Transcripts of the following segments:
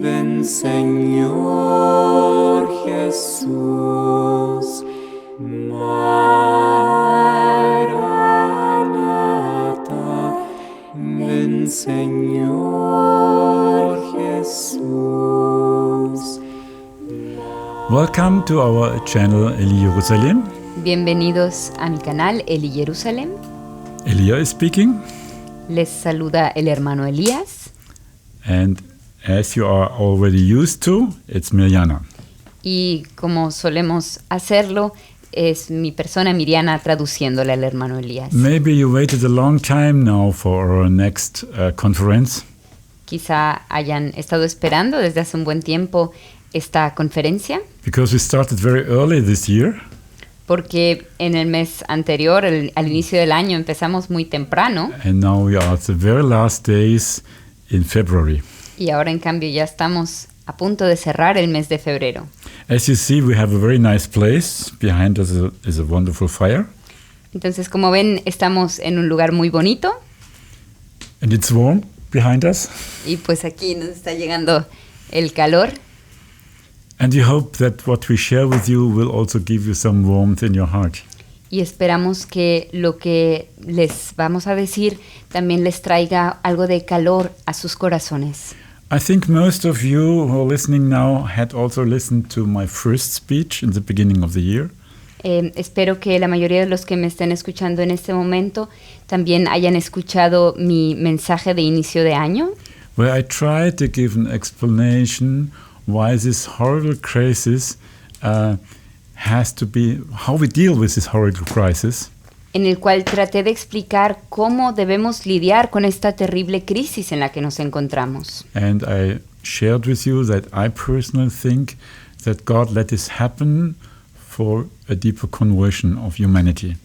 Ven Señor Jesús, Maranatha, ven Señor Jesús. Welcome to our channel Eli Jerusalem. Bienvenidos a mi canal Eli Jerusalem. Elia is speaking. Les saluda el hermano Elías. And as you are already used to, it's Mirjana. Y como solemos hacerlo, es mi persona Miriana traduciéndole al hermano Elías. Maybe you waited a long time now for our next conference. Quizá hayan estado esperando desde hace un buen tiempo esta conferencia. Because we started very early this year. Porque en el mes anterior, al inicio del año, empezamos muy temprano. And now we are at the very last days in February. Y ahora, en cambio, ya estamos a punto de cerrar el mes de febrero. As you see, we have a very nice place. Behind us is a wonderful fire. Entonces, como ven, estamos en un lugar muy bonito. And it's warm behind us. Y pues aquí nos está llegando el calor. And we hope that what we share with you will also give you some warmth in your heart. Y esperamos que lo que les vamos a decir también les traiga algo de calor a sus corazones. I think most of you who are listening now had also listened to my first speech in the beginning of the year. Espero que la mayoría de los que me estén escuchando en este momento también hayan escuchado mi mensaje de inicio de año, Where I tried to give an explanation why this horrible crisis has to be, how we deal with this horrible crisis. en el cual traté de explicar cómo debemos lidiar con esta terrible crisis en la que nos encontramos. And I shared with you that I personally think that God let this happen for a deeper conversion of humanity.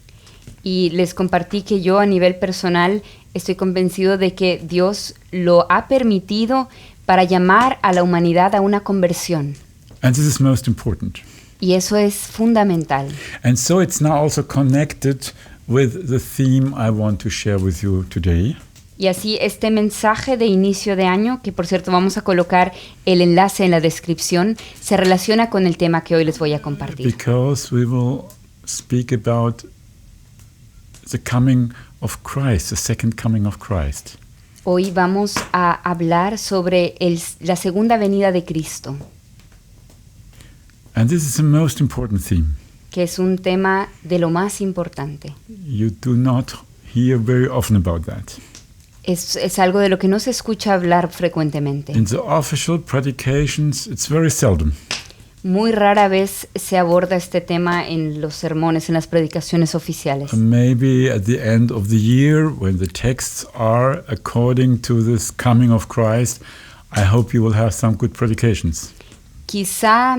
Y les compartí que yo a nivel personal estoy convencido de que Dios lo ha permitido para llamar a la humanidad a una conversión. And this is most important. Y eso es fundamental. And so it's now also connected with the theme I want to share with you today. Y así este mensaje de inicio de año, que por cierto vamos a colocar el enlace en la descripción, se relaciona con el tema que hoy les voy a compartir. Because we will speak about the coming of Christ, the second coming of Christ. Hoy vamos a hablar sobre la segunda venida de Cristo, And this is the most important theme. que es un tema de lo más importante. You do not hear very often about that. Es algo de lo que no se escucha hablar frecuentemente. In the official predications, it's very seldom. Muy rara vez se aborda este tema en los sermones, en las predicaciones oficiales. Maybe at the end of the year, when the texts are according to this coming of Christ, I hope you will have some good predications. Quizá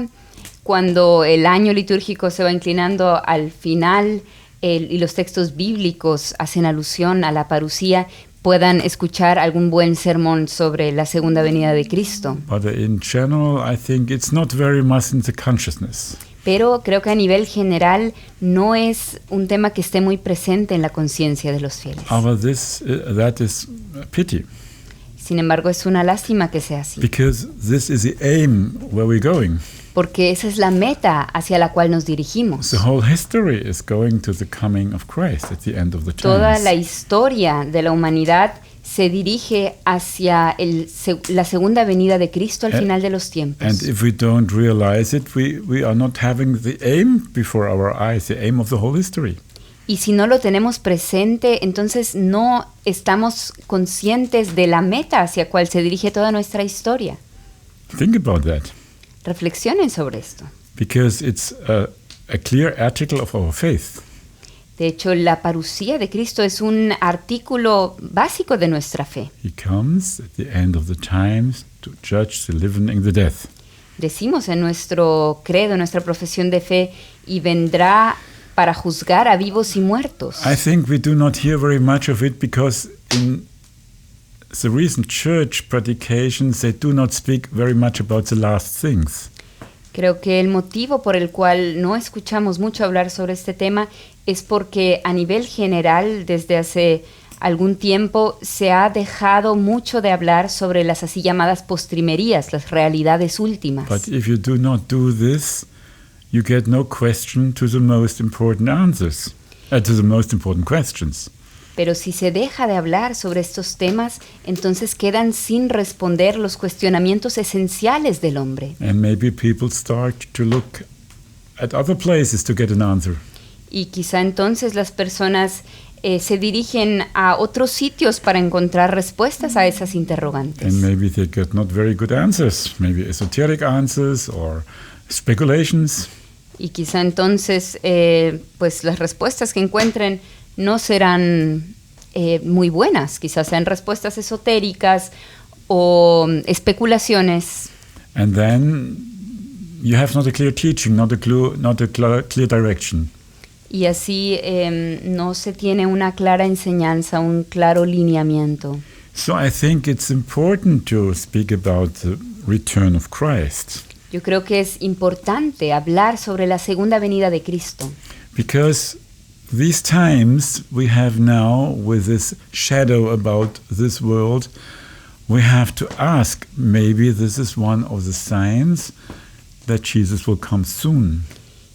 cuando el año litúrgico se va inclinando al final y los textos bíblicos hacen alusión a la parucía, puedan escuchar algún buen sermón sobre la segunda venida de Cristo. But in general, I think it's not very much in the consciousness. Pero creo que a nivel general no es un tema que esté muy presente en la conciencia de los fieles. That is a pity, Sin embargo, es una lástima que sea así, because this is the aim where we're going. porque esa es la meta hacia la cual nos dirigimos. The whole history is going to the coming of Christ at the end of the Toda la times. historia de la humanidad se dirige hacia la segunda venida de Cristo al final de los tiempos. And if we don't realize it, we are not having the aim before our eyes, the aim of the whole history. Y si no lo tenemos presente, entonces no estamos conscientes de la meta hacia cual se dirige toda nuestra historia. Think about that, Reflexionen sobre esto. because it's a clear article of our faith. De hecho, la parucía de Cristo es un artículo básico de nuestra fe. He comes at the end of the times to judge the living and the dead. Decimos en nuestro credo, en nuestra profesión de fe, y vendrá para juzgar a vivos y muertos. I think we do not hear very much of it because in the recent church predications they do not speak very much about the last things. Creo que el motivo por el cual no escuchamos mucho hablar sobre este tema es porque a nivel general, desde hace algún tiempo se ha dejado mucho de hablar sobre las así llamadas postrimerías, las realidades últimas. But if you do not do this, you get no question to the most important answers, to the most important questions. Pero si se deja de hablar sobre estos temas, entonces quedan sin responder los cuestionamientos esenciales del hombre. And maybe people start to look at other places to get an answer. Y quizá entonces las personas se dirigen a otros sitios para encontrar respuestas a esas interrogantes. And maybe they get not very good answers, maybe esoteric answers or speculations. Y quizá entonces pues las respuestas que encuentren no serán muy buenas, quizás sean respuestas esotéricas o especulaciones. And then you have not a clear teaching, not a clear direction. Y así no se tiene una clara enseñanza, un claro lineamiento. So I think it's important to speak about the return of Christ, Yo creo que es importante hablar sobre la segunda venida de Cristo, because these times we have now, with this shadow about this world, we have to ask, maybe this is one of the signs that Jesus will come soon.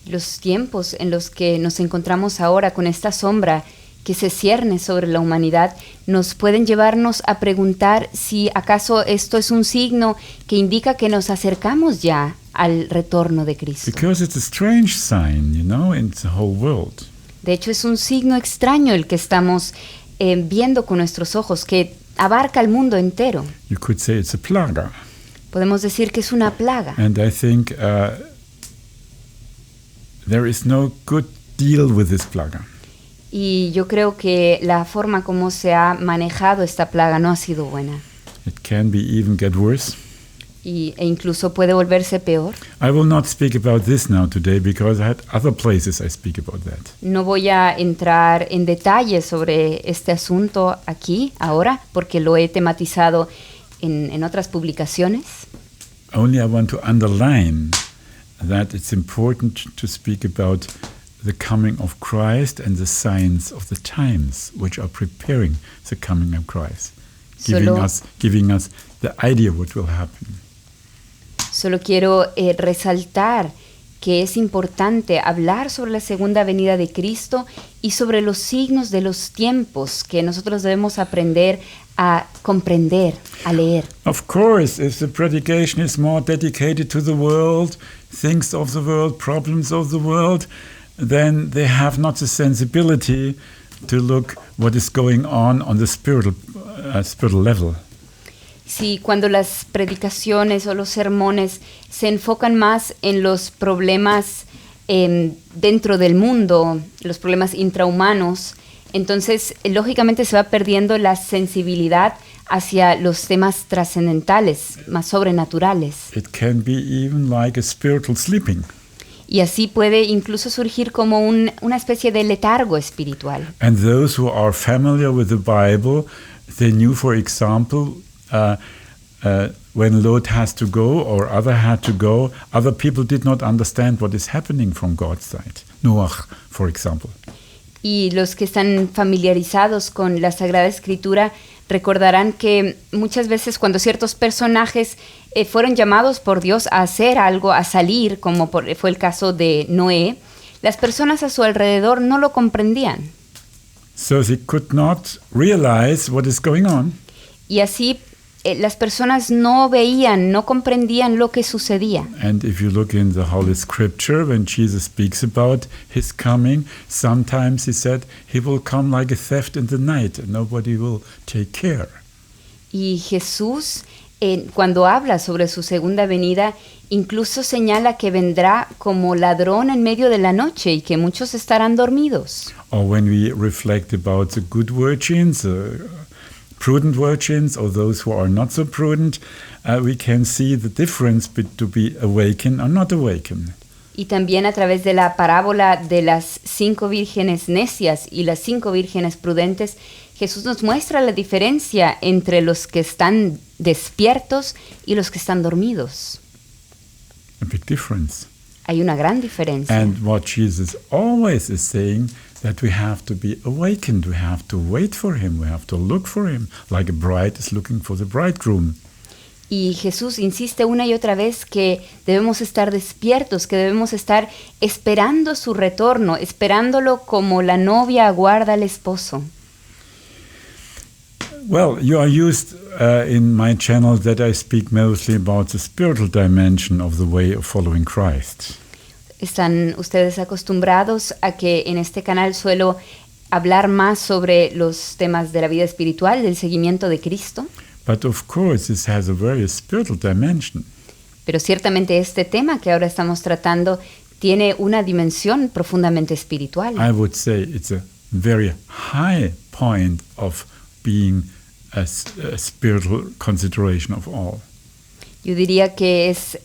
los tiempos en los que nos encontramos ahora con esta sombra que se cierne sobre la humanidad nos pueden llevarnos a preguntar si acaso esto es un signo que indica que nos acercamos ya al retorno de Cristo. Because it's a strange sign, in the whole world. De hecho, es un signo extraño el que estamos viendo con nuestros ojos, que abarca el mundo entero. You could say it's a plaga. Podemos decir que es una plaga. And I think there is no good deal with this plaga. Y yo creo que la forma como se ha manejado esta plaga no ha sido buena. It can be even get worse. E incluso puede volverse peor. I will not speak about this now today because I had other places I speak about that. No voy a entrar en detalle sobre este asunto aquí, ahora, porque lo he tematizado en otras publicaciones. Only I want to underline that it's important to speak about the coming of Christ and the signs of the times which are preparing the coming of Christ, giving us the idea what will happen. Solo quiero resaltar que es importante hablar sobre la segunda venida de Cristo y sobre los signos de los tiempos que nosotros debemos aprender a comprender, a leer. Of course, if the predication is more dedicated to the world, things of the world, problems of the world, then they have not the sensibility to look what is going on the spiritual level. Si cuando las predicaciones o los sermones se enfocan más en los problemas dentro del mundo, los problemas intrahumanos, entonces lógicamente se va perdiendo la sensibilidad hacia los temas trascendentales, más sobrenaturales. It can be even like a spiritual sleeping. Y así puede incluso surgir como una especie de letargo espiritual. And those who are familiar with the Bible, they knew, for example, when Lot has to go or other had to go, other people did not understand what is happening from God's side. Noach, for example. Y los que están familiarizados con la Sagrada Escritura recordarán que muchas veces cuando ciertos personajes fueron llamados por Dios a hacer algo, a salir, como fue el caso de Noé, las personas a su alrededor no lo comprendían. So they could not realize what is going on. Y así las personas no veían, no comprendían lo que sucedía. And if you look in the Holy Scripture, when Jesus speaks about his coming, sometimes he said he will come like a thief in the night and nobody will take care. Y Jesús, cuando habla sobre su segunda venida, incluso señala que vendrá como ladrón en medio de la noche y que muchos estarán dormidos. Or when we reflect about the good virgins, prudent virgins, or those who are not so prudent, we can see the difference to be awakened or not awakened. Y también a través de la parábola de las 5 vírgenes necias y las 5 vírgenes prudentes, Jesús nos muestra la diferencia entre los que están despiertos y los que están dormidos. A big difference. Hay una gran diferencia. And what Jesus always is saying, that we have to be awakened, we have to wait for him, we have to look for him, like a bride is looking for the bridegroom. Y Jesús insiste una y otra vez que debemos estar despiertos, que debemos estar esperando su retorno, esperándolo como la novia aguarda al esposo. Well, you are used in my channel that I speak mostly about the spiritual dimension of the way of following Christ. Están ustedes acostumbrados a que en este canal suelo hablar más sobre los temas de la vida espiritual, del seguimiento de Cristo. But of course, this has a very spiritual dimension. Pero ciertamente este tema que ahora estamos tratando tiene una dimensión profundamente espiritual. I would say it's a very high point of being a spiritual consideration of all. Yo diría que es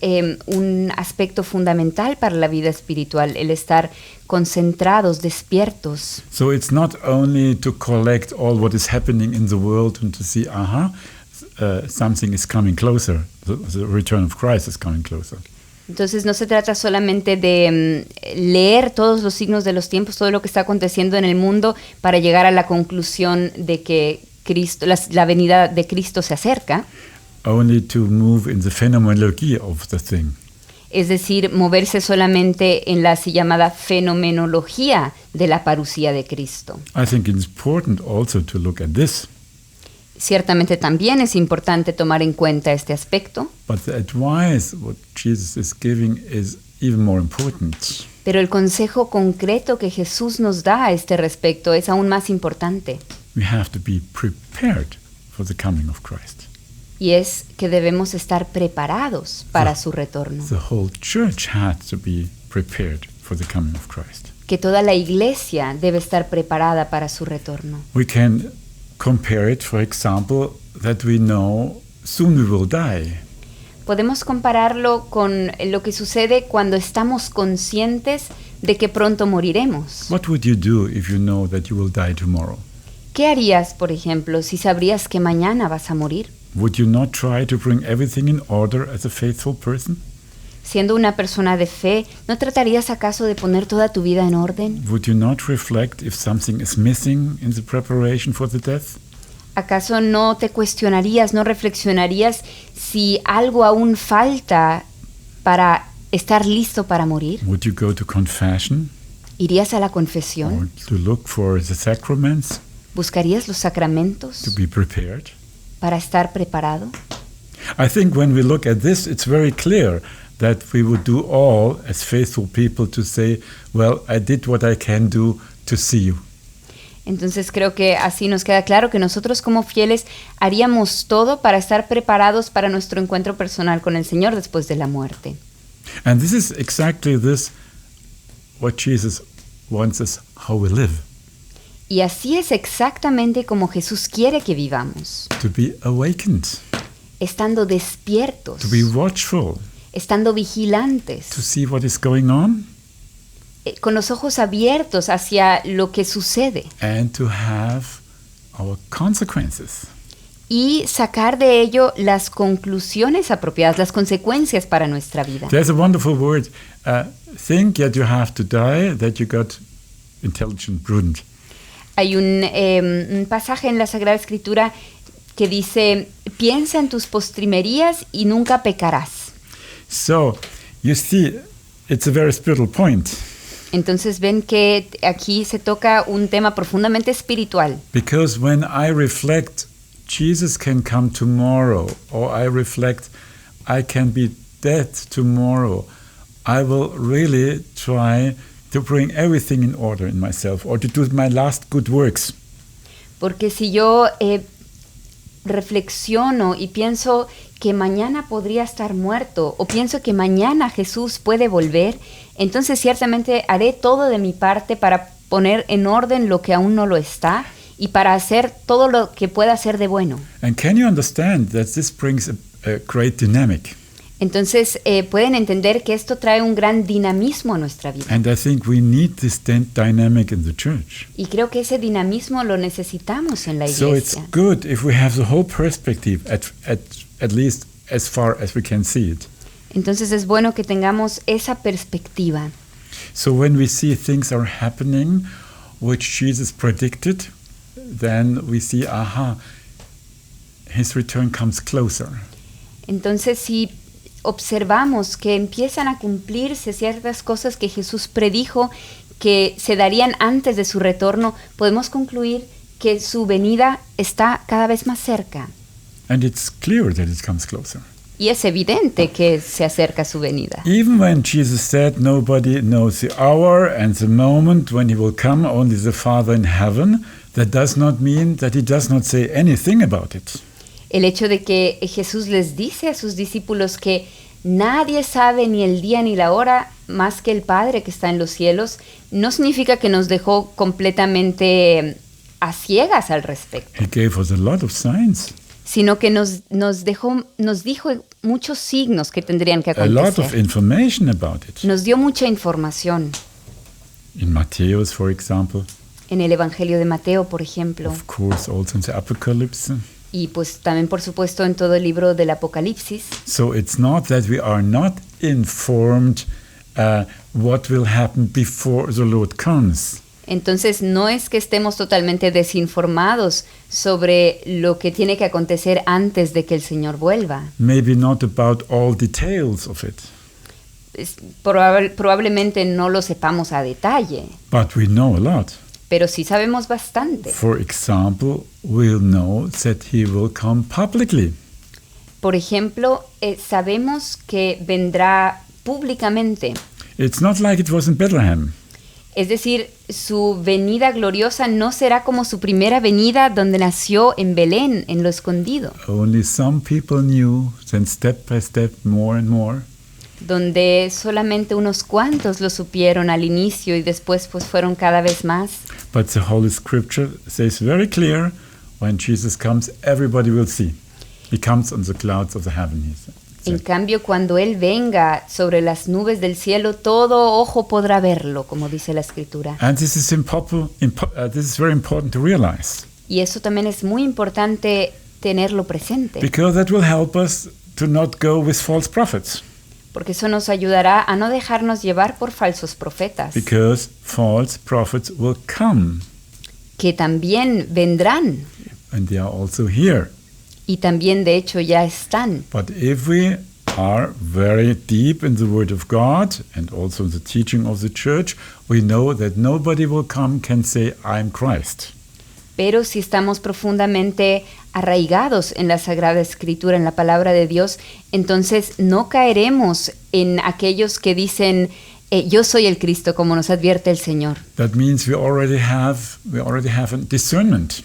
un aspecto fundamental para la vida espiritual, el estar concentrados, despiertos. So it's not only to collect all what is happening in the world and to see, something is coming closer. The return of Christ is coming closer. Entonces no se trata solamente de leer todos los signos de los tiempos, todo lo que está aconteciendo en el mundo para llegar a la conclusión de que Cristo, la venida de Cristo se acerca. Only to move in the phenomenology of the thing. Es decir, moverse solamente en la así llamada fenomenología de la parucía de Cristo. I think it's important also to look at this. Ciertamente también es importante tomar en cuenta este aspecto. But the advice what Jesus is giving is even more important. Pero el consejo concreto que Jesús nos da a este respecto es aún más importante. We have to be prepared for the coming of Christ. Y es que debemos estar preparados para su retorno. The whole church has to be prepared for the coming of Christ. Que toda la iglesia debe estar preparada para su retorno. We can compare it, for example, that we know soon we will die. Podemos compararlo con lo que sucede cuando estamos conscientes de que pronto moriremos. What would you do if you know that you will die tomorrow? ¿Qué harías, por ejemplo, si sabrías que mañana vas a morir? Would you not try to bring everything in order as a faithful person? Siendo una persona de fe, ¿no tratarías acaso de poner toda tu vida en orden? Would you not reflect if something is missing in the preparation for the death? ¿Acaso no te cuestionarías, no reflexionarías si algo aún falta para estar listo para morir? Would you go to confession ¿Irías a la or confesión? to look for the sacraments ¿Buscarías los to sacramentos be prepared? para estar preparado? I think when we look at this, it's very clear that we would do all as faithful people to say, well, I did what I can do to see you. Entonces creo que así nos queda claro que nosotros como fieles haríamos todo para estar preparados para nuestro encuentro personal con el Señor después de la muerte. And this is exactly this, what Jesus wants us, how we live, Y así es exactamente como Jesús quiere que vivamos, to be awakened, estando despiertos, to be watchful, estando vigilantes, to see what is going on, con los ojos abiertos hacia lo que sucede and to have our consequences. y sacar de ello las conclusiones apropiadas, las consecuencias para nuestra vida. There's a wonderful word, think that you have to die, that you got intelligent, prudent. Hay un pasaje en la Sagrada Escritura que dice, piensa en tus postrimerías y nunca pecarás. So, you see, it's a very spiritual point. Entonces ven que aquí se toca un tema profundamente espiritual. Because when I reflect, Jesus can come tomorrow, or I reflect, I can be dead tomorrow, I will really try to bring everything in order in myself, or to do my last good works. Porque si yo reflexiono y pienso que mañana podría estar muerto, o pienso que mañana Jesús puede volver, entonces ciertamente haré todo de mi parte para poner en orden lo que aún no lo está y para hacer todo lo que pueda hacer de bueno. And can you understand that this brings a great dynamic? Entonces pueden entender que esto trae un gran dinamismo a nuestra vida. And I think we need this dynamic in the church. Y creo que ese dinamismo lo necesitamos en la So it's iglesia. good if we have the whole perspective, at least as far as we can see it. Entonces es bueno que tengamos esa perspectiva. So when we see things are happening, which Jesus predicted, then we see, his return comes closer. Entonces, si observamos que empiezan a cumplirse ciertas cosas que Jesús predijo que se darían antes de su retorno, podemos concluir que su venida está cada vez más cerca. And it's clear that it comes closer. Y es evidente que se acerca su venida. Even when Jesus said nobody knows the hour and the moment when he will come, only the Father in heaven, that does not mean that he does not say anything about it. El hecho de que Jesús les dice a sus discípulos que nadie sabe ni el día ni la hora más que el Padre que está en los cielos, no significa que nos dejó completamente a ciegas al respecto, He gave us a lot of signs, sino que nos dijo muchos signos que tendrían que a lot of acontecer. information about it. Nos dio mucha información. In Matthäus, for example, En el Evangelio de Mateo, por ejemplo, of course, also in the Apocalypse. y pues también, por supuesto, en todo el libro del Apocalipsis. So it's not that we are not informed what will happen before the Lord comes. Entonces, no es que estemos totalmente desinformados sobre lo que tiene que acontecer antes de que el Señor vuelva. Maybe not about all details of it, Probablemente no lo sepamos a detalle, but we know a lot. pero sí sabemos bastante. For example, we'll know that he will come publicly. Por ejemplo, sabemos que vendrá públicamente. It's not like it was in Bethlehem. Es decir, su venida gloriosa no será como su primera venida donde nació en Belén, en lo escondido, Only some people knew, then step by step, more and more. donde solamente unos cuantos lo supieron al inicio y después pues fueron cada vez más. But the Holy Scripture says very clear, when Jesus comes, everybody will see. He comes on the clouds of the heaven, he said. En cambio, cuando Él venga sobre las nubes del cielo, todo ojo podrá verlo, como dice la Escritura. And this is this is very important to realize, Y eso también es muy importante tenerlo presente, because that will help us to not go with false prophets, porque eso nos ayudará a no dejarnos llevar por falsos profetas, because false prophets will come, que también vendrán and they are also here. y también de hecho ya están. But if we are very deep in the Word of God and also in the teaching of the church, we know that nobody will come can say, I'm Christ. Pero si estamos profundamente arraigados en la Sagrada Escritura, en la Palabra de Dios, entonces no caeremos en aquellos que dicen, yo soy el Cristo, como nos advierte el Señor. That means we already have a discernment.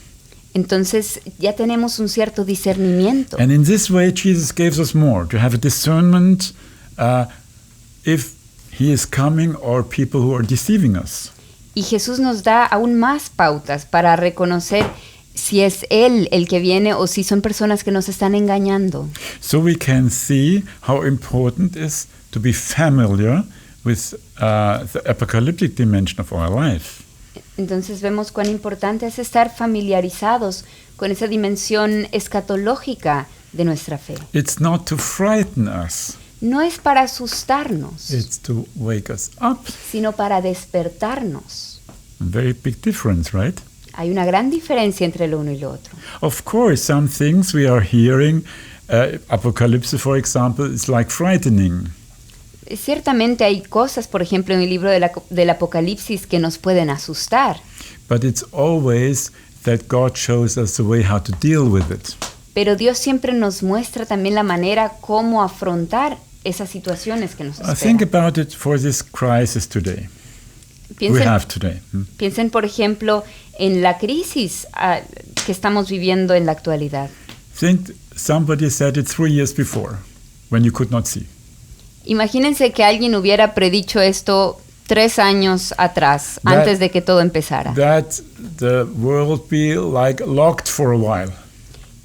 Entonces ya tenemos un cierto discernimiento. And in this way, Jesus gives us more, to have a discernment if he is coming or people who are deceiving us. Y Jesús nos da aún más pautas para reconocer si es Él el que viene o si son personas que nos están engañando. So we can see how important it is to be familiar with the apocalyptic dimension of our life. Entonces vemos cuán importante es estar familiarizados con esa dimensión escatológica de nuestra fe. It's not to frighten us, No es para asustarnos, it's to wake us up. sino para despertarnos. A very big difference, right? Hay una gran diferencia entre lo uno y lo otro. Of course, some things we are hearing, Apocalypse, for example, is like frightening. Ciertamente hay cosas, por ejemplo, en el libro del Apocalipsis que nos pueden asustar, But it's always that God shows us the way how to deal with it. pero Dios siempre nos muestra también la manera cómo afrontar esas situaciones que nos Think esperan. about it for this crisis today. We have today. Piensen, por ejemplo, en la crisis que estamos viviendo en la actualidad. Think somebody said it 3 years before, when you could not see. Imagínense que alguien hubiera predicho esto 3 años atrás, antes de que todo empezara. That the world be like locked for a while.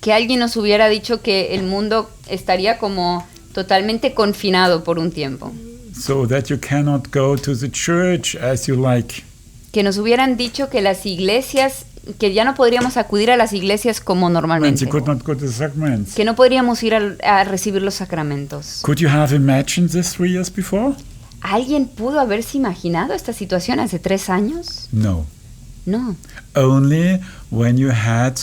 Que alguien nos hubiera dicho que el mundo estaría como totalmente confinado por un tiempo. So that you cannot go to the church as you like. Que nos hubieran dicho que las iglesias, que ya no podríamos acudir a las iglesias como And normalmente. you could not go to the sacraments. Que no podríamos ir a recibir los sacramentos. Could you have imagined this 3 years before? ¿Alguien pudo haberse imaginado esta situación hace 3 años? No. No. Only when you had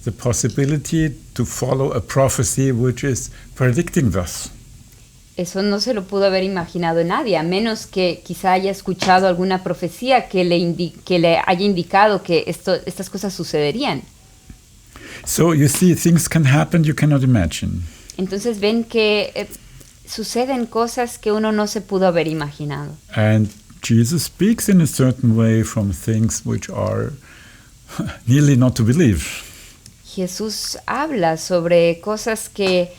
the possibility to follow a prophecy which is predicting this. Eso no se lo pudo haber imaginado nadie, a menos que quizá haya escuchado alguna profecía que le haya indicado que estas cosas sucederían. So you see, things can happen you cannot imagine. Entonces ven que suceden cosas que uno no se pudo haber imaginado. And Jesus speaks in a certain way from things which are nearly not to believe. Jesús habla sobre cosas que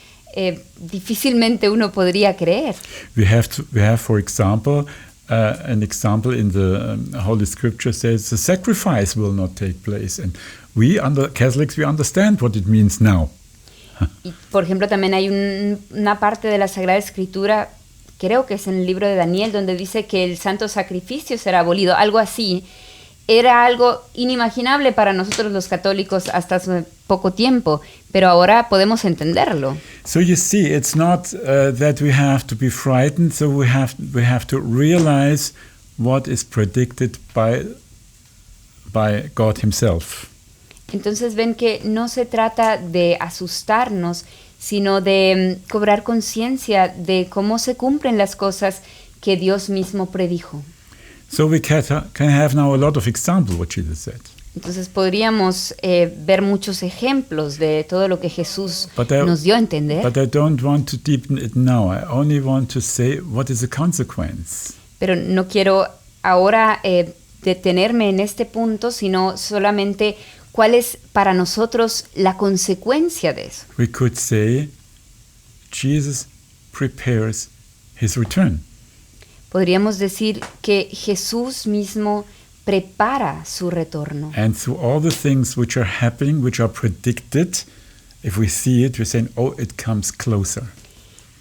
difícilmente uno podría creer. We have, for example, an example in the Holy Scripture says the sacrifice will not take place, and we, Catholics, we understand what it means now. Y, por ejemplo, también hay una parte de la Sagrada Escritura, creo que es en el libro de Daniel, donde dice que el santo sacrificio será abolido, algo así. Era algo inimaginable para nosotros los católicos hasta hace poco tiempo, pero ahora podemos entenderlo. So you see, it's not that we have to be frightened, so we have to realize what is predicted by God himself. Entonces ven que no se trata de asustarnos, sino de cobrar conciencia de cómo se cumplen las cosas que Dios mismo predijo. So we can have now a lot of examples what Jesus said. Entonces podríamos ver muchos ejemplos de todo lo que Jesús nos dio a entender. But I don't want to deepen it now. I only want to say what is the consequence. Pero no quiero ahora detenerme en este punto, sino solamente cuál es para nosotros la consecuencia de eso. We could say Jesus prepares his return. Podríamos decir que Jesús mismo prepara su retorno. And through all the things which are happening, which are predicted, if we see it, we're saying, oh, it comes closer.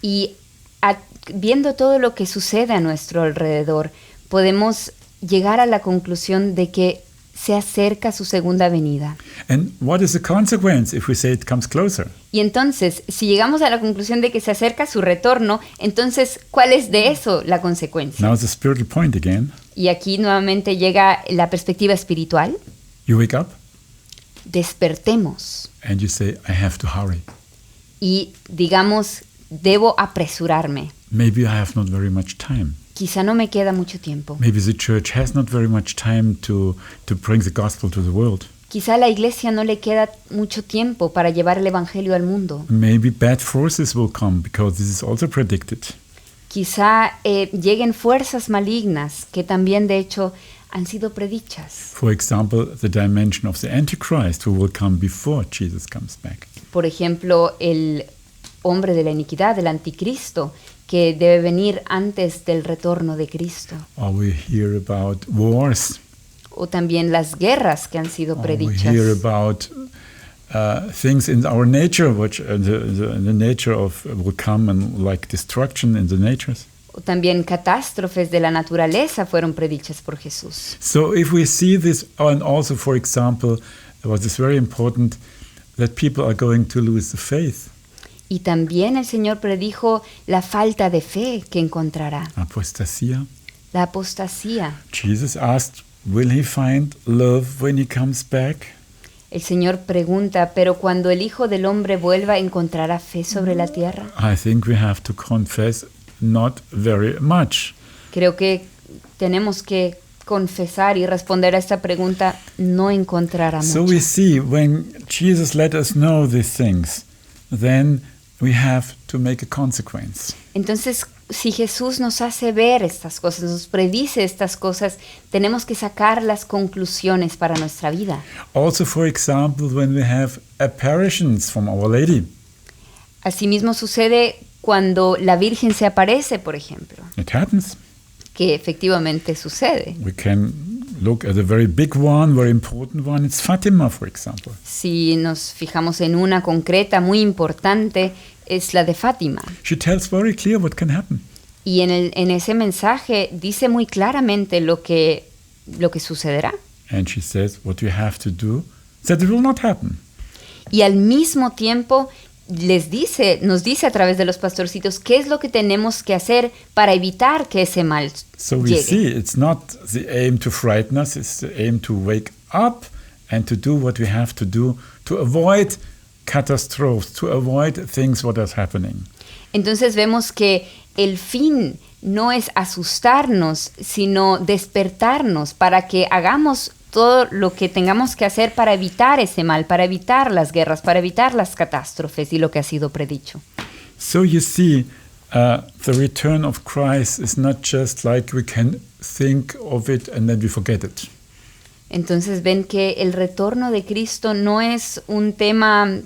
Y viendo todo lo que sucede a nuestro alrededor, podemos llegar a la conclusión de que se acerca su segunda venida. And what is the consequence if we say it comes closer? Y entonces, si llegamos a la conclusión de que se acerca su retorno, entonces, ¿cuál es de eso la consecuencia? Now it's a spiritual point again. Y aquí nuevamente llega la perspectiva espiritual. You wake up Despertemos and you say, I have to hurry. y digamos, debo apresurarme. Maybe I have not very much time. Quizá no me queda mucho tiempo. Maybe the church has not very much time to bring the gospel to the world. Quizá a la iglesia no le queda mucho tiempo para llevar el evangelio al mundo. Maybe bad forces will come because this is also predicted. Quizá lleguen fuerzas malignas que también de hecho han sido predichas. For example, the dimension of the Antichrist who will come before Jesus comes back. Por ejemplo, el hombre de la iniquidad, el anticristo, que debe venir antes del retorno de Cristo. Or we hear about wars. O también las guerras que han sido Or we predichas. hear about things in our nature, which the nature of will come and like destruction in the natures. O también catástrofes de la naturaleza fueron predichas por Jesús. So if we see this, and also, for example, what is very important, that people are going to lose the faith. Y también el Señor predijo la falta de fe que encontrará, Apostasia. la apostasía. Jesus asked, will he find love when he comes back? El Señor pregunta, pero cuando el Hijo del Hombre vuelva, ¿encontrará fe sobre la tierra? I think we have to confess not very much. Creo que tenemos que confesar y responder a esta pregunta, no encontrará So mucho. we see when Jesus let us know these things, then we have to make a consequence. Entonces, si Jesús nos hace ver estas cosas, nos predice estas cosas, tenemos que sacar las conclusiones para nuestra vida. Also, for example, when we have apparitions from Our Lady. Asimismo sucede cuando la Virgen se aparece, por ejemplo, It happens. que efectivamente sucede. We can look at a very big one, very important one. It's Fatima, for example. Si nos fijamos en una concreta muy importante, es la de Fátima. She tells very clear what can happen. Y en ese mensaje dice muy claramente lo que sucederá. And she says what you have to do, that it will not happen. Y al mismo tiempo nos dice a través de los pastorcitos qué es lo que tenemos que hacer para evitar que ese mal So we llegue. see it's not the aim to frighten us, it's the aim to wake up and to do what we have to do to avoid catastrophes, to avoid things what is happening. Entonces vemos que el fin no es asustarnos, sino despertarnos para que hagamos todo lo que tengamos que hacer para evitar ese mal, para evitar las guerras, para evitar las catástrofes y lo que ha sido predicho. So you see, the return of Christ is not just like we can think of it and then we forget it. Entonces ven que el retorno de Cristo no es un tema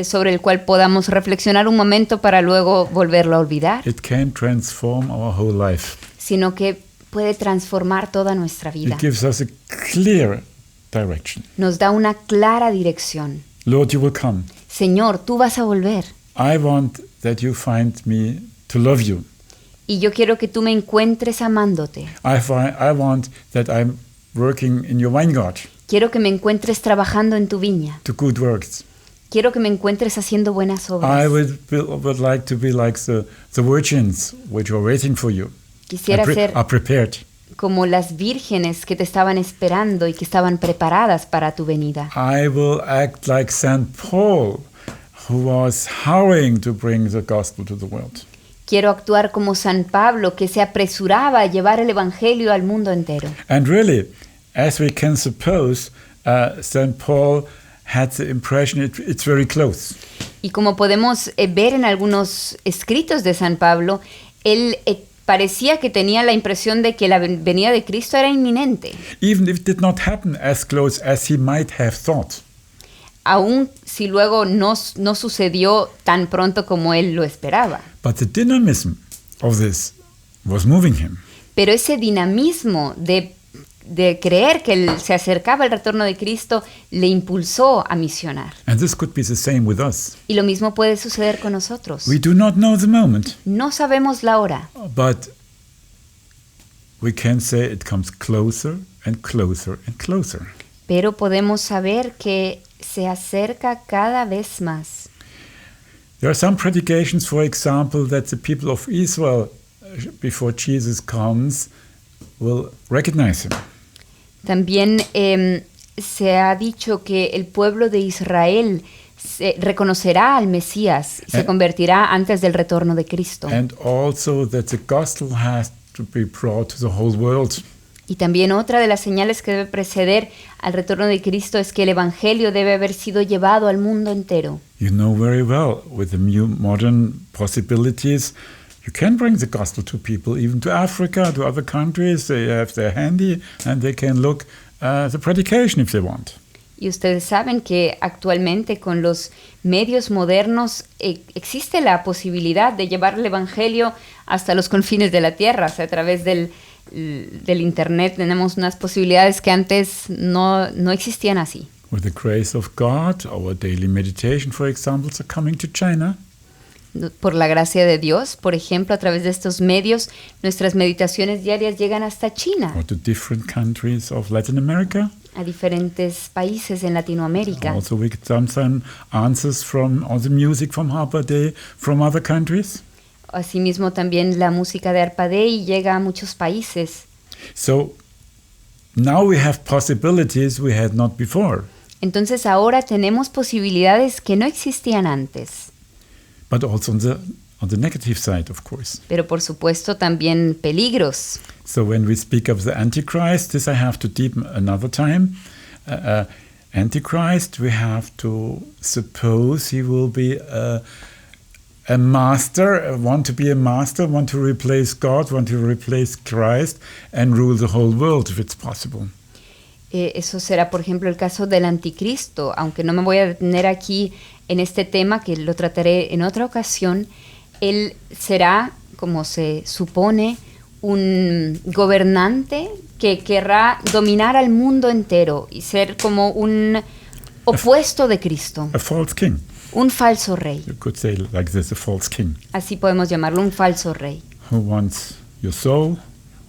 sobre el cual podamos reflexionar un momento para luego volverlo a olvidar, It can transform our whole life. sino que puede transformar toda nuestra vida. It gives us a clear direction. Nos da una clara dirección. Lord, you will come. Señor, tú vas a volver I want that you find me to love you. y yo quiero que tú me encuentres amándote. I want that I'm working in your vineyard Quiero que me encuentres trabajando en tu viña. to good works. Quiero que me encuentres haciendo buenas I obras. would like to be like the virgins which are waiting for you. Quisiera ser Are prepared. como las vírgenes que te estaban esperando y que estaban preparadas para tu venida. I will act like St. Paul, who was hurrying to bring the gospel to the world. Quiero actuar como San Pablo, que se apresuraba a llevar el evangelio al mundo entero. And really, as we can suppose, St. Paul had the impression it's very close. Y como podemos ver en algunos escritos de San Pablo, él parecía que tenía la impresión de que la venida de Cristo era inminente, Even if it did not happen as close as he might have thought. aun si luego no sucedió tan pronto como él lo esperaba. But the dynamism of this was moving him. Pero ese dinamismo de creer que se acercaba el retorno de Cristo le impulsó a misionar. And this could be the same with us. Y lo mismo puede suceder con nosotros. We do not know the moment, No sabemos la hora, but we can say it comes closer and closer and closer. pero podemos saber que se acerca cada vez más. There are some predications, for example, that the people of Israel, before Jesus comes, will recognize him. También se ha dicho que el pueblo de Israel reconocerá al Mesías y se convertirá antes del retorno de Cristo. And also that the gospel has to be brought to the whole world. Y también otra de las señales que debe preceder al retorno de Cristo es que el Evangelio debe haber sido llevado al mundo entero. You know very well, with the new modern possibilities, you can bring the gospel to people, even to Africa, to other countries. They have their handy and they can look the predication if they want. Y ustedes saben que actualmente con los medios modernos existe la posibilidad de llevar el Evangelio hasta los confines de la tierra. O sea, a través del Internet tenemos unas posibilidades que antes no existían así. With the grace of God, our daily meditation, for example, are coming to China. Por la gracia de Dios, por ejemplo, a través de estos medios, nuestras meditaciones diarias llegan hasta China, Or to different countries of Latin America. a diferentes países en Latinoamérica. Also, we get some answers from all the music from Harper Day from other countries. Asimismo, también la música de Arpadei llega a muchos países. So now we have possibilities we had not before. Entonces ahora tenemos posibilidades que no existían antes, But also on the negative side, of course. pero por supuesto también peligros. So when we speak of the Antichrist, this I have to deepen another time. Antichrist, we have to suppose he will be a master, want to be a master, want to replace God, want to replace Christ, and rule the whole world if it's possible. Eso será, por ejemplo, el caso del anticristo, aunque no me voy a detener aquí en este tema, que lo trataré en otra ocasión. Él será, como se supone, un gobernante que querrá dominar al mundo entero y ser como un opuesto de Cristo, A false king. un falso rey. You could say like this, a false king, Así podemos llamarlo, un falso rey, who wants your soul,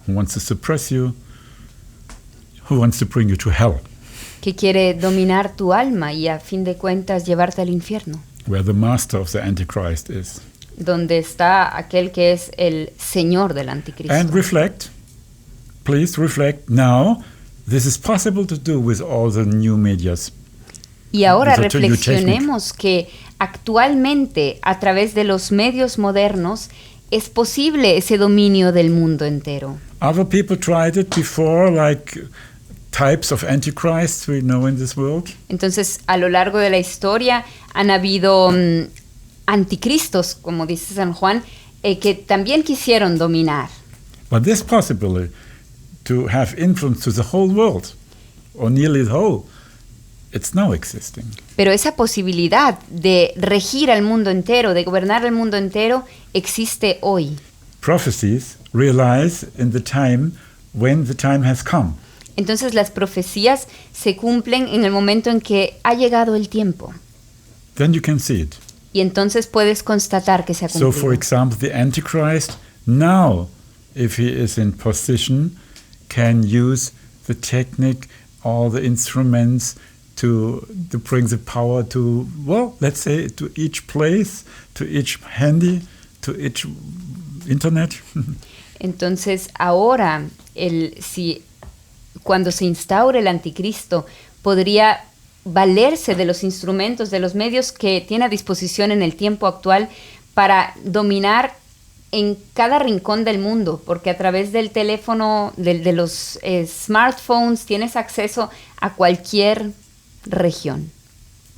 who wants to suppress you, who wants to bring you to hell. que quiere dominar tu alma y a fin de cuentas llevarte al infierno. where the master of the Antichrist is. donde está aquel que es el Señor del Anticristo. And reflect, please reflect now. This is possible to do with all the new medias. Y ahora With the new reflexionemos que actualmente a través de los medios modernos es posible ese dominio del mundo entero. Other people tried it before, like types of antichrists we know in this world. Entonces, a lo largo de la historia han habido anticristos, como dice San Juan, que también quisieron dominar. But this possibility to have influence to the whole world, or nearly the whole, it's now existing. Pero esa posibilidad de regir al mundo entero, de gobernar el mundo entero, existe hoy. Prophecies realize in the time when the time has come. Entonces las profecías se cumplen en el momento en que ha llegado el tiempo. Then you can see it. Y entonces puedes constatar que se ha So, cumplido. for example, the Antichrist now, if he is in position, can use the technique, all the instruments to bring the power to, well, let's say, to each place, to each handy, to each internet. Entonces ahora, cuando se instaure el anticristo, podría valerse de los instrumentos, de los medios que tiene a disposición en el tiempo actual para dominar en cada rincón del mundo, porque a través del teléfono, de los smartphones, tienes acceso a cualquier región.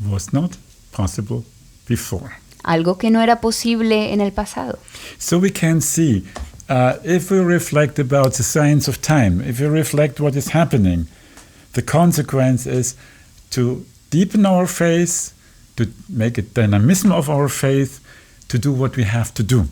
Was not possible before. Algo que no era posible en el pasado. So we can see, if we reflect about the science of time, if we reflect what is happening, the consequence is to deepen our faith, to make a dynamism of our faith, to do what we have to do.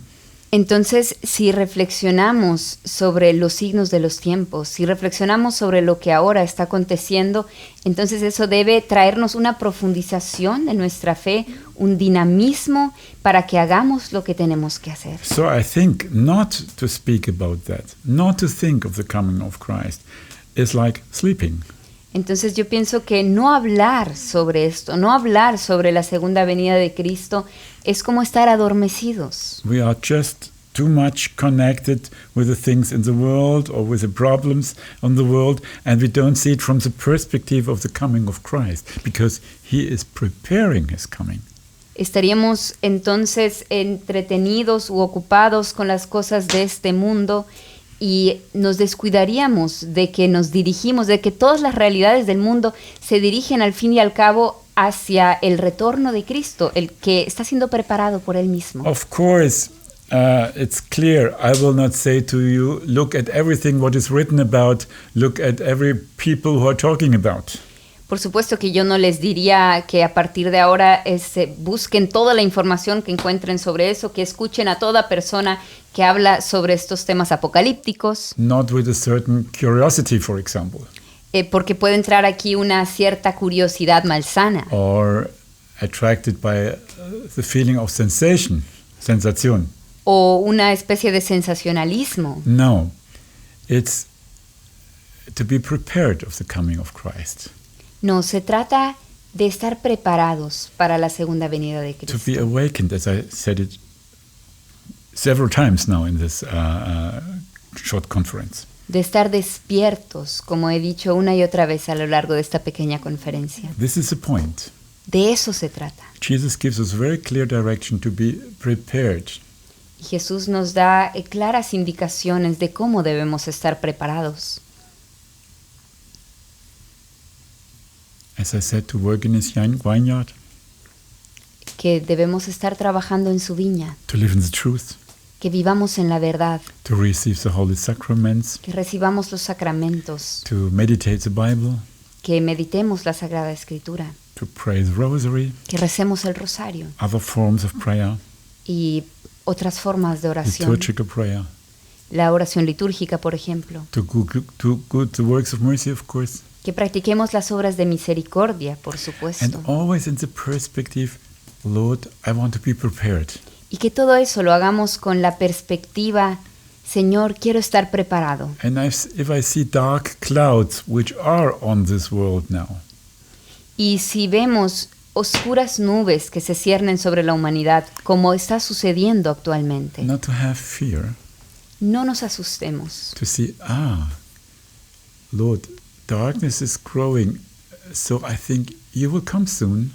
Entonces, si reflexionamos sobre los signos de los tiempos, si reflexionamos sobre lo que ahora está aconteciendo, entonces eso debe traernos una profundización de nuestra fe, un dinamismo para que hagamos lo que tenemos que hacer. So I think not to speak about that, not to think of the coming of Christ, is like sleeping. Entonces yo pienso que no hablar sobre esto, no hablar sobre la segunda venida de Cristo, es como estar adormecidos. We are just too much connected with the things in the world or with the problems on the world, and we don't see it from the perspective of the coming of Christ, because he is preparing his coming. Estaríamos entonces entretenidos u ocupados con las cosas de este mundo y nos descuidaríamos de que nos dirigimos, de que todas las realidades del mundo se dirigen al fin y al cabo hacia el retorno de Cristo, el que está siendo preparado por Él mismo. Of course, it's clear. I will not say to you, look at everything what is written about, look at every people who are talking about. Por supuesto que yo no les diría que a partir de ahora busquen toda la información que encuentren sobre eso, que escuchen a toda persona que habla sobre estos temas apocalípticos. Not with a certain curiosity, for example. Porque puede entrar aquí una cierta curiosidad malsana. Or attracted by the feeling of sensation. O una especie de sensacionalismo. No, it's to be prepared of the coming of Christ. No, se trata de estar preparados para la segunda venida de Cristo. To be awakened, as I said it several times now in this short conference. De estar despiertos, como he dicho una y otra vez a lo largo de esta pequeña conferencia. This is the point. De eso se trata. Jesus gives us very clear direction to be prepared. Y Jesús nos da claras indicaciones de cómo debemos estar preparados. As I said, to work in his vineyard. Que debemos estar trabajando en su viña. To live in the truth. Que vivamos en la verdad. To receive the holy sacraments. Que recibamos los sacramentos. To meditate the Bible. Que meditemos la Sagrada Escritura. To pray the rosary. Que recemos el rosario. Other forms of prayer. Y otras formas de oración. Liturgical prayer. La oración litúrgica, por ejemplo. To do the works of mercy, of course. Que practiquemos las obras de misericordia, por supuesto. And always in the perspective, Lord, I want to be prepared. Y que todo eso lo hagamos con la perspectiva, Señor, quiero estar preparado. And if I see dark clouds which are on this world now. Y si vemos oscuras nubes que se ciernen sobre la humanidad, como está sucediendo actualmente. Not to have fear, No nos asustemos. to see, Lord, darkness is growing, so I think you will come soon.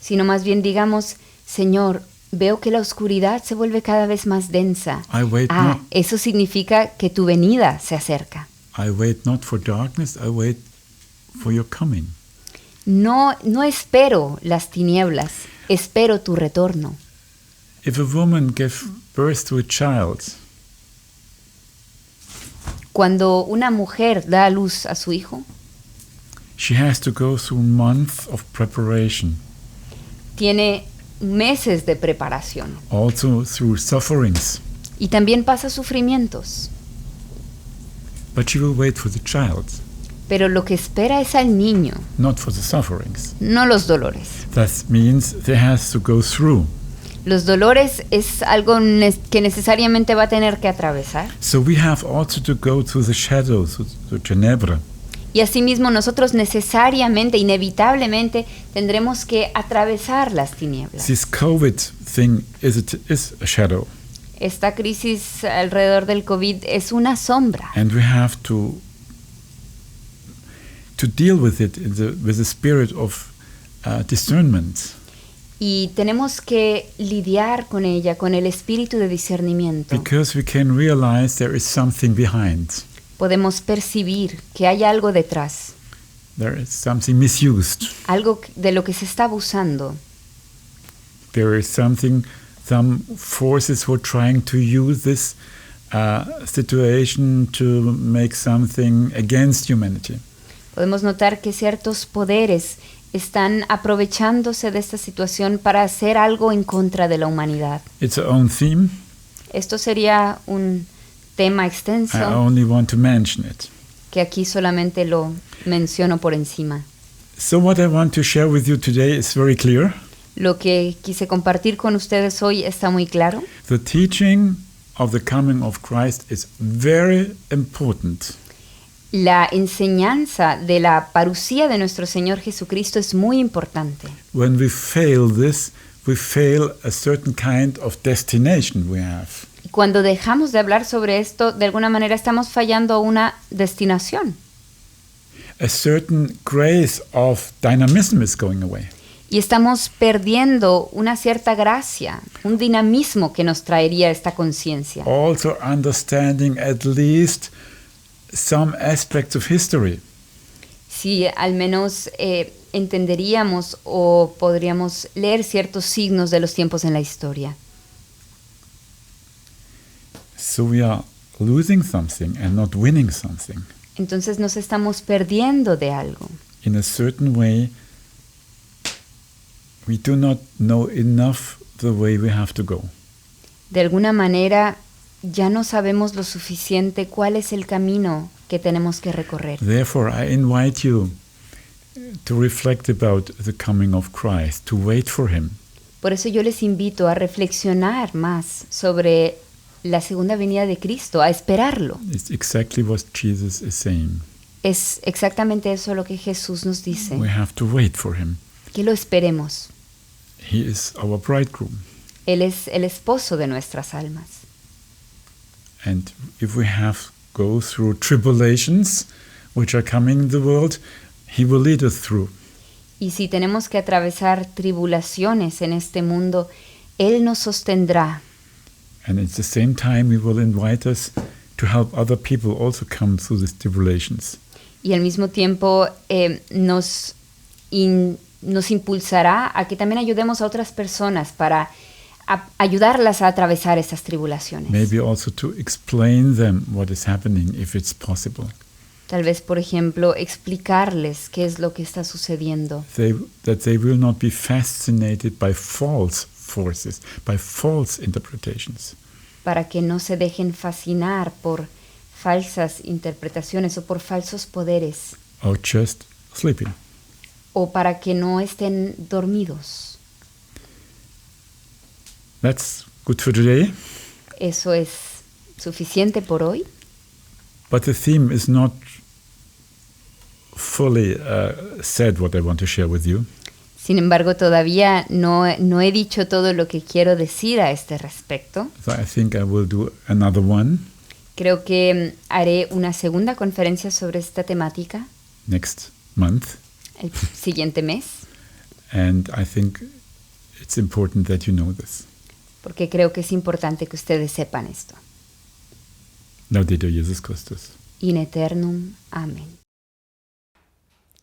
Sino más bien digamos, Señor, veo que la oscuridad se vuelve cada vez más densa. I wait not. Eso significa que tu venida se acerca. I wait not for darkness, I wait for your coming. No espero las tinieblas, espero tu retorno. If a woman gives birth to a child, Cuando una mujer da a luz a su hijo, she has to go through months of preparation, tiene meses de preparación also through sufferings. y también pasa sufrimientos. But she will wait for the child, Pero lo que espera es al niño, not for the sufferings. no los dolores. That means there has to go through. Los dolores es algo que necesariamente va a tener que atravesar. So we have also to go through the shadows, to Ginebra. Y asimismo nosotros necesariamente, inevitablemente, tendremos que atravesar las tinieblas. This COVID thing is a shadow, Esta crisis alrededor del COVID es una sombra. and we have to deal with it with the spirit of discernment. Y tenemos que lidiar con ella, con el espíritu de discernimiento. Because we can realize there is something behind. Podemos percibir que hay algo detrás, There is something misused. algo de lo que se está abusando. There is some forces who are trying to use this situation to make something against humanity. Podemos notar que ciertos poderes están aprovechándose de esta situación para hacer algo en contra de la humanidad. It's our own theme. Esto sería un tema I extenso only want to mention it. que aquí solamente lo menciono por encima. So what I want to share with you today is very clear. Lo que quise compartir con ustedes hoy está muy claro. The teaching of the coming of Christ is very important. La enseñanza de la parucía de nuestro Señor Jesucristo es muy importante. When we fail this, we fail a certain kind of destination we have. Y cuando dejamos de hablar sobre esto, de alguna manera estamos fallando una destinación. A certain grace of dynamism is going away. Y estamos perdiendo una cierta gracia, un dinamismo que nos traería esta conciencia. Also understanding at least some aspects of history. Si al menos entenderíamos o podríamos leer ciertos signos de los tiempos en la historia. So we are losing something and not winning something. Entonces nos estamos perdiendo de algo. In a certain way, we do not know enough the way we have to go. De alguna manera ya no sabemos lo suficiente cuál es el camino que tenemos que recorrer. Therefore, I invite you to reflect about the coming of Christ, to wait for Him. Por eso yo les invito a reflexionar más sobre la segunda venida de Cristo, a esperarlo. It's exactly what Jesus is saying. Es exactamente eso lo que Jesús nos dice, We have to wait for Him. que lo esperemos. He is our bridegroom. Él es el esposo de nuestras almas. And if we have go through tribulations which are coming in the world, He will lead us through. Y si tenemos que atravesar tribulaciones en este mundo, Él nos sostendrá. And at the same time, He will invite us to help other people also come through these tribulations. Y al mismo tiempo nos impulsará a que también ayudemos a otras personas para ayudarlas a atravesar esas tribulaciones. Maybe also to explain them what is happening if it's possible. Tal vez, por ejemplo, explicarles qué es lo que está sucediendo. That they will not be fascinated by false forces, by false interpretations. Para que no se dejen fascinar por falsas interpretaciones o por falsos poderes. Or just sleeping. O para que no estén dormidos. That's good for today. Eso es suficiente por hoy. But the theme is not fully said what I want to share with you. Sin embargo, todavía no he dicho todo lo que quiero decir a este respecto. So I think I will do another one Creo que haré una segunda conferencia sobre esta temática next month. el siguiente mes, And I think it's important that you know this. porque creo que es importante que ustedes sepan esto. Laudetur Jesus Christus. In eternum. Amén.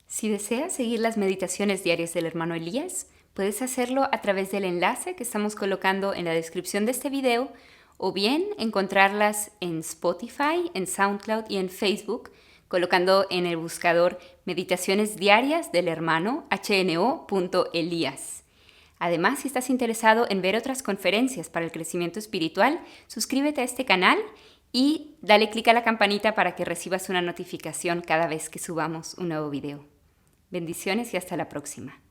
Si deseas seguir las meditaciones diarias del hermano Elías, puedes hacerlo a través del enlace que estamos colocando en la descripción de este video, o bien encontrarlas en Spotify, en SoundCloud y en Facebook, colocando en el buscador Meditaciones Diarias del Hermano hno.elías. Además, si estás interesado en ver otras conferencias para el crecimiento espiritual, suscríbete a este canal y dale clic a la campanita para que recibas una notificación cada vez que subamos un nuevo video. Bendiciones y hasta la próxima.